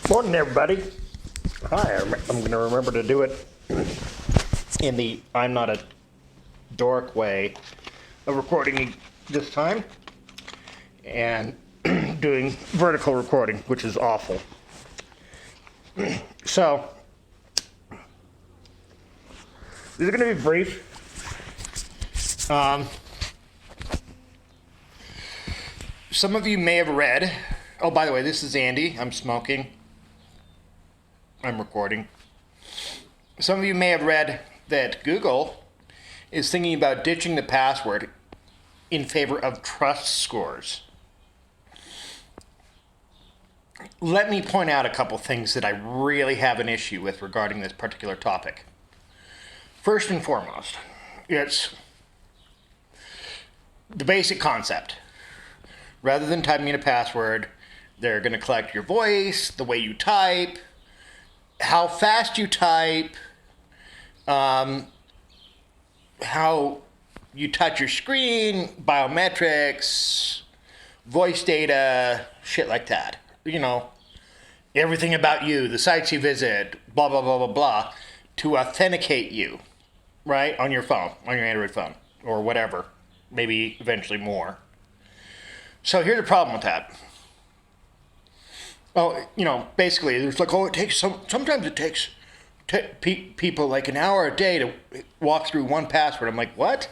Morning, everybody. Hi, I'm going to remember to do it in the I'm not a dork way of recording this time and doing vertical recording, which is awful. So, these are going to be brief. Some of you may have read, oh, by the way, this is Andy. I'm smoking. I'm recording. Some of you may have read that Google is thinking about ditching the password in favor of trust scores. Let me point out a couple things that I really have an issue with regarding this particular topic. First and foremost, it's the basic concept. Rather than typing in a password, they're going to collect your voice, the way you type, how fast you type, how you touch your screen, biometrics, voice data, shit like that. You know, everything about you, the sites you visit, blah, blah, blah, blah, blah, to authenticate you, right, on your phone, on your Android phone, or whatever, maybe eventually more. So here's the problem with that. Oh, you know, basically, it's like, it takes sometimes it takes people like an hour a day to walk through one password. I'm like, what?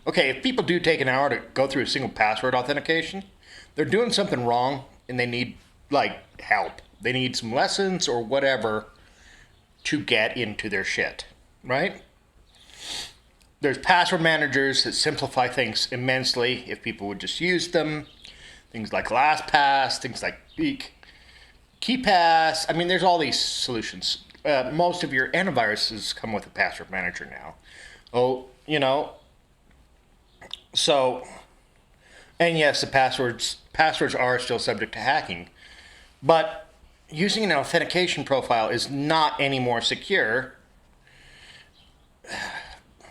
Okay, if people do take an hour to go through a single password authentication, they're doing something wrong and they need, like, help. They need some lessons or whatever to get into their shit, right? There's password managers that simplify things immensely if people would just use them. Things like LastPass, things like KeyPass. I mean, there's all these solutions. Most of your antiviruses come with a password manager now. Oh, you know. So, and yes, the passwords are still subject to hacking. But using an authentication profile is not any more secure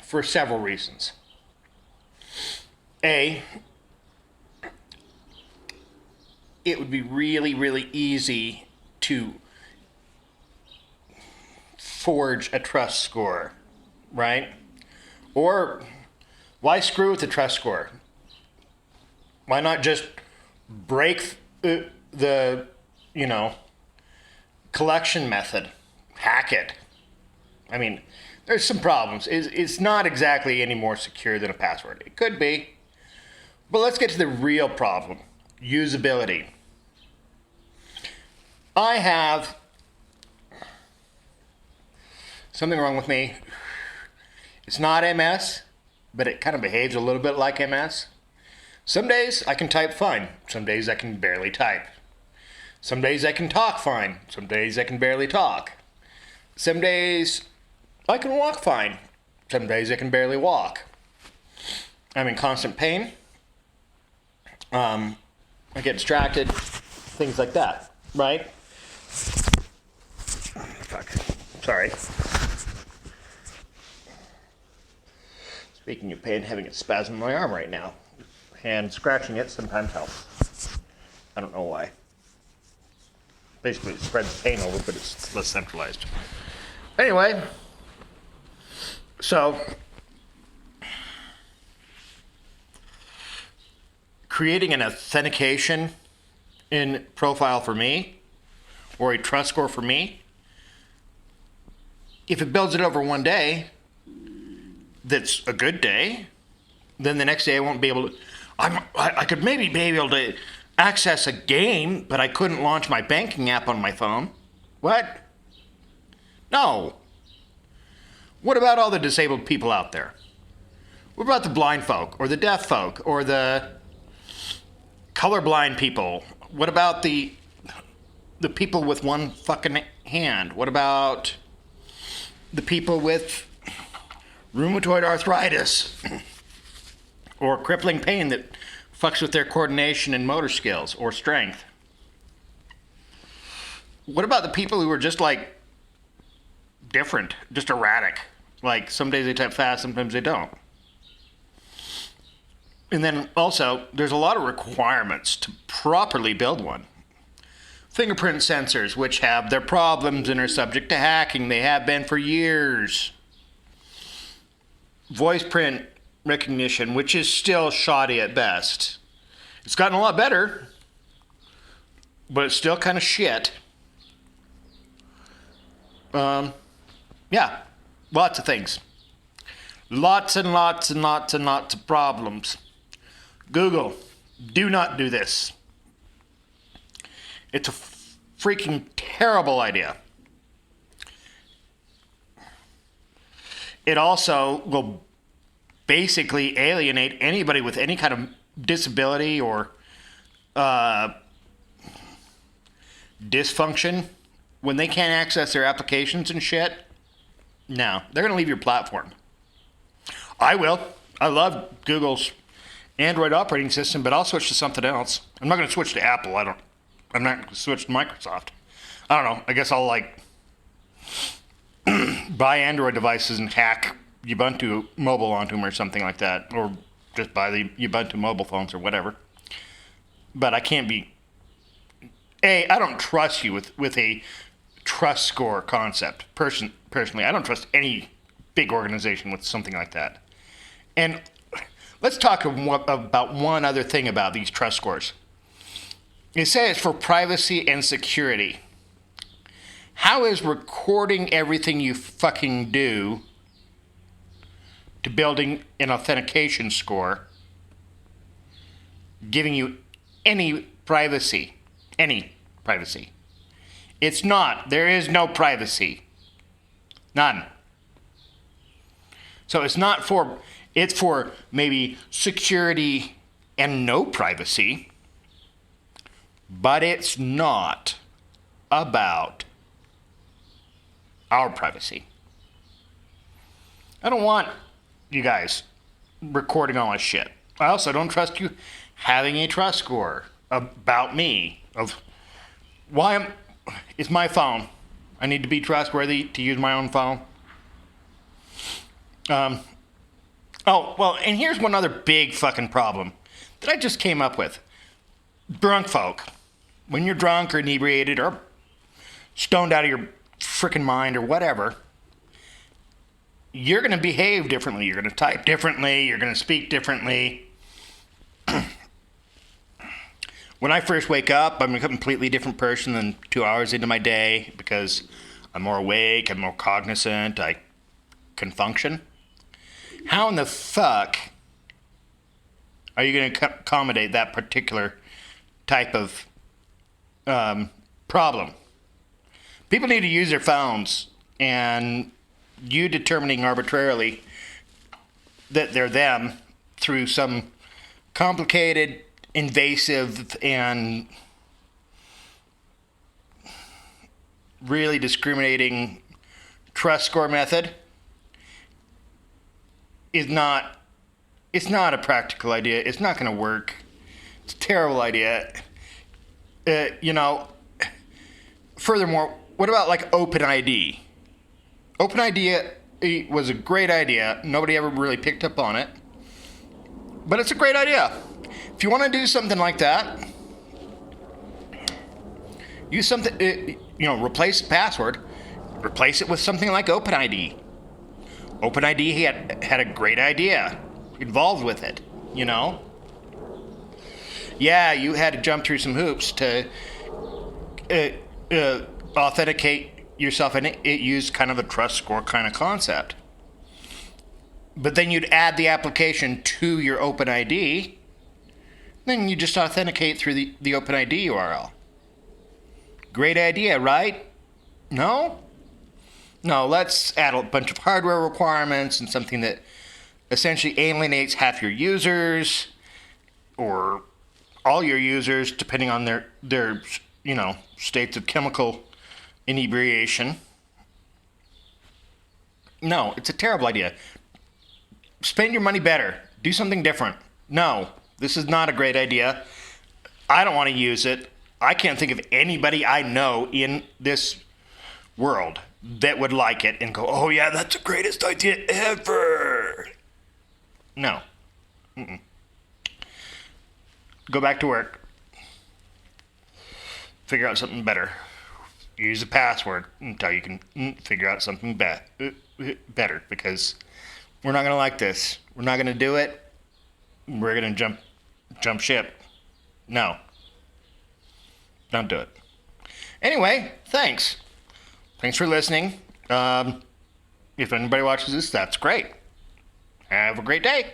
for several reasons. A, it would be really, really easy to forge a trust score, right? Or why screw with the trust score? Why not just break the collection method, hack it? I mean, there's some problems. It's not exactly any more secure than a password. It could be. But let's get to the real problem. Usability. I have something wrong with me. It's not MS, but it kind of behaves a little bit like MS. Some days I can type fine. Some days I can barely type. Some days I can talk fine. Some days I can barely talk. Some days I can walk fine. Some days I can barely walk. I'm in constant pain. I get distracted. Things like that, right? Fuck. Sorry. Speaking of pain, having a spasm in my arm right now. And scratching it sometimes helps. I don't know why. Basically, it spreads pain over, but it's less centralized. Anyway, so creating an authentication in profile for me, or a trust score for me, if it builds it over one day, that's a good day, then the next day I won't be able to, I could maybe be able to access a game, but I couldn't launch my banking app on my phone. What? No. What about all the disabled people out there? What about the blind folk, or the deaf folk, or the colorblind people? What about the people with one fucking hand? What about the people with rheumatoid arthritis or crippling pain that fucks with their coordination and motor skills or strength? What about the people who are just like different, just erratic? Like some days they type fast, sometimes they don't. And then also, there's a lot of requirements to properly build one. fingerprint sensors, which have their problems and are subject to hacking. They have been for years. Voice print recognition, which is still shoddy at best. It's gotten a lot better, but it's still kind of shit. Yeah, lots of things. Lots and lots and lots and lots of problems. Google, do not do this. It's a freaking terrible idea. It also will basically alienate anybody with any kind of disability or dysfunction when they can't access their applications and shit. No, they're going to leave your platform. I will. I love Google's Android operating system, but I'll switch to something else. I'm not going to switch to Apple. I'm not going to switch to Microsoft. I don't know. I guess I'll buy Android devices and hack Ubuntu mobile onto them or something like that, or just buy the Ubuntu mobile phones or whatever. But I can't be. I don't trust you with a trust score concept. Personally, I don't trust any big organization with something like that. And let's talk about one other thing about these trust scores. You say it's for privacy and security. How is recording everything you fucking do to building an authentication score giving you any privacy? Any privacy. It's not. There is no privacy. None. So it's not for, it's for maybe security and no privacy, but it's not about our privacy. I don't want you guys recording all my shit. I also don't trust you having a trust score about me of it's my phone. I need to be trustworthy to use my own phone. Oh, well, and here's one other big fucking problem that I just came up with. Drunk folk. When you're drunk or inebriated or stoned out of your freaking mind or whatever, you're going to behave differently. You're going to type differently. You're going to speak differently. When I first wake up, I'm a completely different person than 2 hours into my day because I'm more awake, I'm more cognizant, I can function. How in the fuck are you going to accommodate that particular type of problem? People need to use their phones, and you determining arbitrarily that they're them through some complicated, invasive, and really discriminating trust score method is not, it's not a practical idea. It's not going to work. It's a terrible idea. Furthermore, what about like OpenID? OpenID was a great idea. Nobody ever really picked up on it. But it's a great idea. If you want to do something like that, use something, replace the password, replace it with something like OpenID. OpenID had a great idea involved with it, Yeah, you had to jump through some hoops to authenticate yourself, and it used kind of a trust score kind of concept. But then you'd add the application to your OpenID, then you just authenticate through the OpenID URL. Great idea, right? No? No, let's add a bunch of hardware requirements and something that essentially alienates half your users or all your users, depending on their states of chemical inebriation. No, it's a terrible idea. Spend your money better. Do something different. No, this is not a great idea. I don't want to use it. I can't think of anybody I know in this world that would like it and go, oh yeah, that's the greatest idea ever. No. Go back to work. figure out something better. Use a password until you can figure out something better, because we're not going to like this. We're not going to do it. We're going to jump ship. No. Don't do it. Anyway, thanks. Thanks for listening. If anybody watches this, that's great. Have a great day.